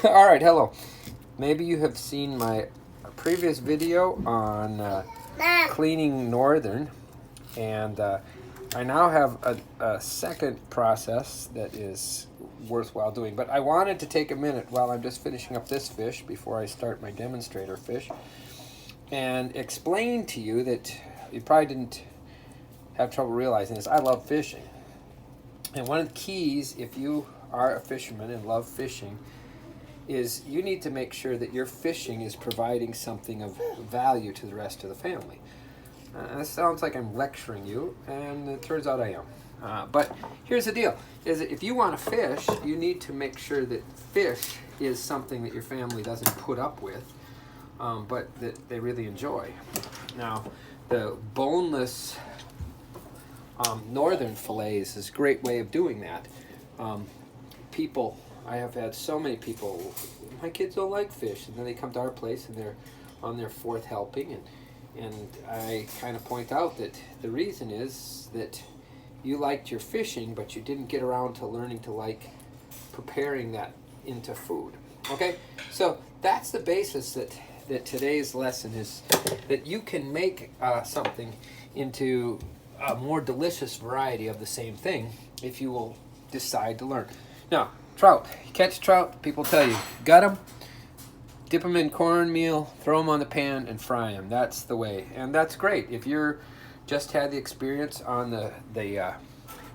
All right, hello. Maybe you have seen my previous video on cleaning northern, and I now have a second process that is worthwhile doing. But I wanted to take a minute while I'm just finishing up this fish before I start my demonstrator fish and explain to you that you probably didn't have trouble realizing this. I love fishing. And one of the keys, if you are a fisherman and love fishing, is you need to make sure that your fishing is providing something of value to the rest of the family. This sounds like I'm lecturing you, and it turns out I am. But here's the deal, is that if you want to fish, you need to make sure that fish is something that your family doesn't put up with, but that they really enjoy. Now, the boneless northern fillets is a great way of doing that. I have had so many people, my kids don't like fish, and then they come to our place and they're on their fourth helping, and I kind of point out that the reason is that you liked your fishing, but you didn't get around to learning to like preparing that into food. Okay, so that's the basis that today's lesson is, that you can make something into a more delicious variety of the same thing if you will decide to learn. Now, trout. You catch trout, people tell you, gut them, dip them in cornmeal, throw them on the pan, and fry them. That's the way. And that's great. If you're just had the experience on the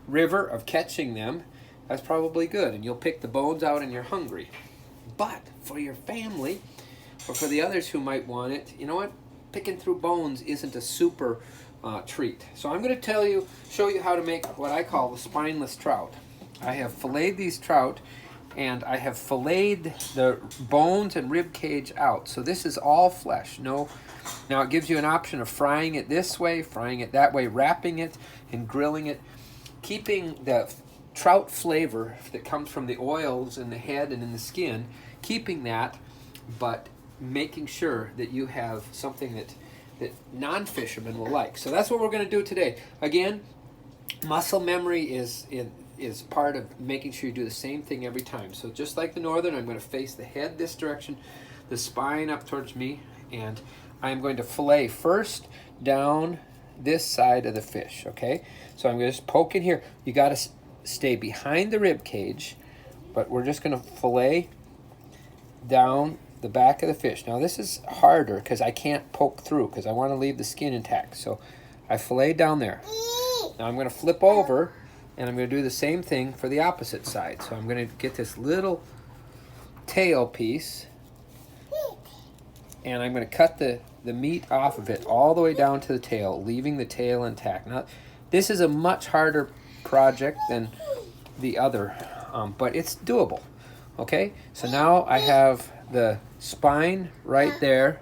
river of catching them, that's probably good. And you'll pick the bones out and you're hungry. But for your family, or for the others who might want it, you know what? Picking through bones isn't a super treat. So I'm going to show you how to make what I call the spineless trout. I have filleted these trout, and I have filleted the bones and rib cage out. So this is all flesh. Now it gives you an option of frying it this way, frying it that way, wrapping it and grilling it, keeping the trout flavor that comes from the oils in the head and in the skin, keeping that, but making sure that you have something that non-fishermen will like. So that's what we're going to do today. Again, muscle memory is part of making sure you do the same thing every time. So just like the northern, I'm going to face the head this direction, the spine up towards me, and I'm going to fillet first down this side of the fish, okay? So I'm going to just poke in here. You got to stay behind the rib cage, but we're just going to fillet down the back of the fish. Now this is harder because I can't poke through because I want to leave the skin intact. So I fillet down there. Now I'm going to flip over, and I'm going to do the same thing for the opposite side. So I'm going to get this little tail piece, and I'm going to cut the meat off of it all the way down to the tail, leaving the tail intact. Now this is a much harder project than the other, but it's doable. Okay, so now I have the spine right there.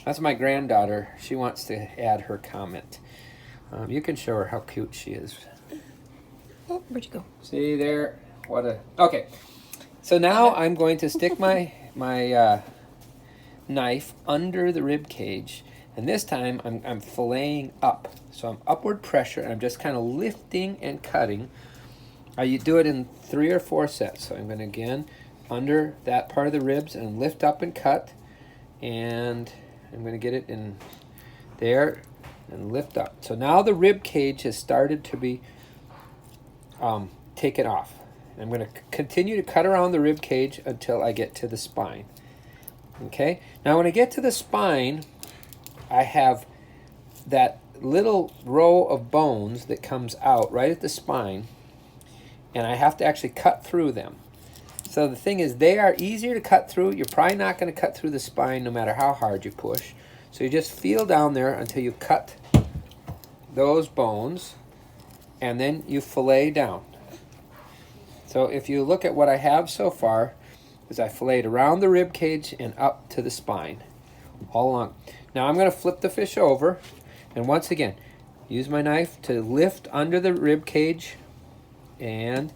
That's my granddaughter. She wants to add her comment. You can show her how cute she is. Oh, where'd you go? See there? Okay. So now I'm going to stick my knife under the rib cage, and this time I'm filleting up. So I'm upward pressure, and I'm just kind of lifting and cutting. You do it in 3 or 4 sets. So I'm going to again under that part of the ribs and lift up and cut, and I'm going to get it in there and lift up. So now the rib cage has started to be taken off. I'm going to continue to cut around the rib cage until I get to the spine. Okay, now when I get to the spine, I have that little row of bones that comes out right at the spine, and I have to actually cut through them. So the thing is, they are easier to cut through. You're probably not going to cut through the spine no matter how hard you push. So you just feel down there until you cut those bones, and then you fillet down. So if you look at what I have so far, is I filleted around the rib cage and up to the spine, all along. Now I'm going to flip the fish over, and once again, use my knife to lift under the rib cage and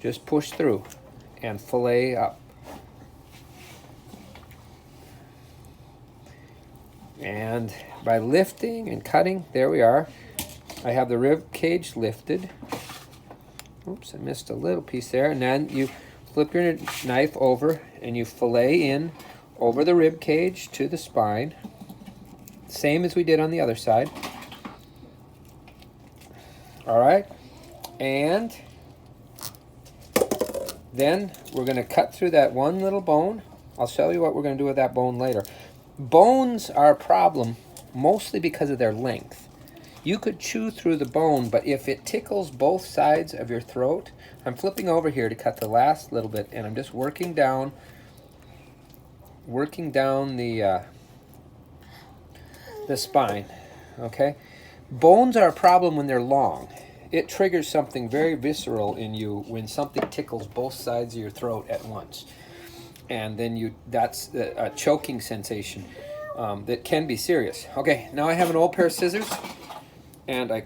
just push through and fillet up. And by lifting and cutting, there we are. I have the rib cage lifted. Oops, I missed a little piece there. And then you flip your knife over and you fillet in over the rib cage to the spine. Same as we did on the other side. All right, and then we're going to cut through that one little bone. I'll show you what we're going to do with that bone later. Bones are a problem mostly because of their length. You could chew through the bone, but if it tickles both sides of your throat, I'm flipping over here to cut the last little bit, and I'm just working down the spine, okay? Bones are a problem when they're long. It triggers something very visceral in you when something tickles both sides of your throat at once. And then that's a choking sensation that can be serious. Okay, now I have an old pair of scissors, and I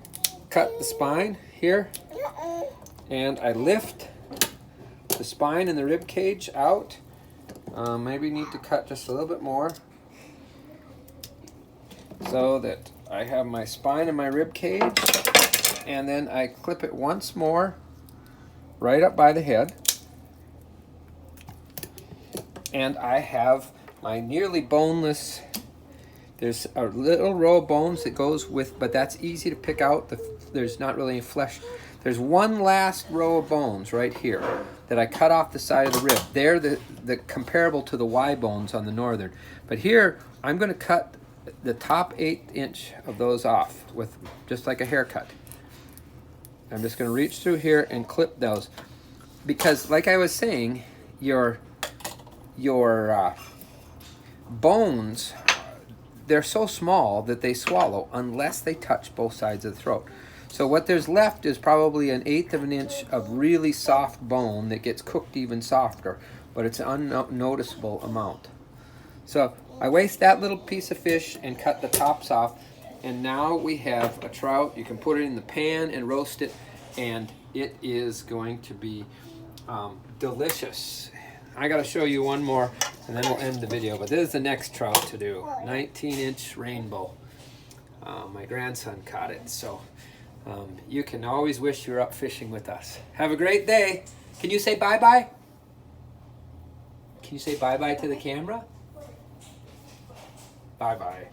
cut the spine here, and I lift the spine and the rib cage out. Maybe need to cut just a little bit more so that I have my spine and my rib cage, and then I clip it once more right up by the head, and I have my nearly boneless. There's a little row of bones that goes with, but that's easy to pick out. There's not really any flesh. There's one last row of bones right here that I cut off the side of the rib. They're the comparable to the Y bones on the northern. But here, I'm going to cut the top 1/8 inch of those off with just like a haircut. I'm just going to reach through here and clip those, because like I was saying, your bones, they're so small that they swallow unless they touch both sides of the throat. So what there's left is probably 1/8 of an inch of really soft bone that gets cooked even softer, but it's an unnoticeable amount. So I waste that little piece of fish and cut the tops off, and now we have a trout. You can put it in the pan and roast it, and it is going to be delicious. I got to show you one more, and then we'll end the video. But this is the next trout to do. 19-inch rainbow. My grandson caught it, so you can always wish you were up fishing with us. Have a great day. Can you say bye-bye? Can you say bye-bye to the camera? Bye-bye.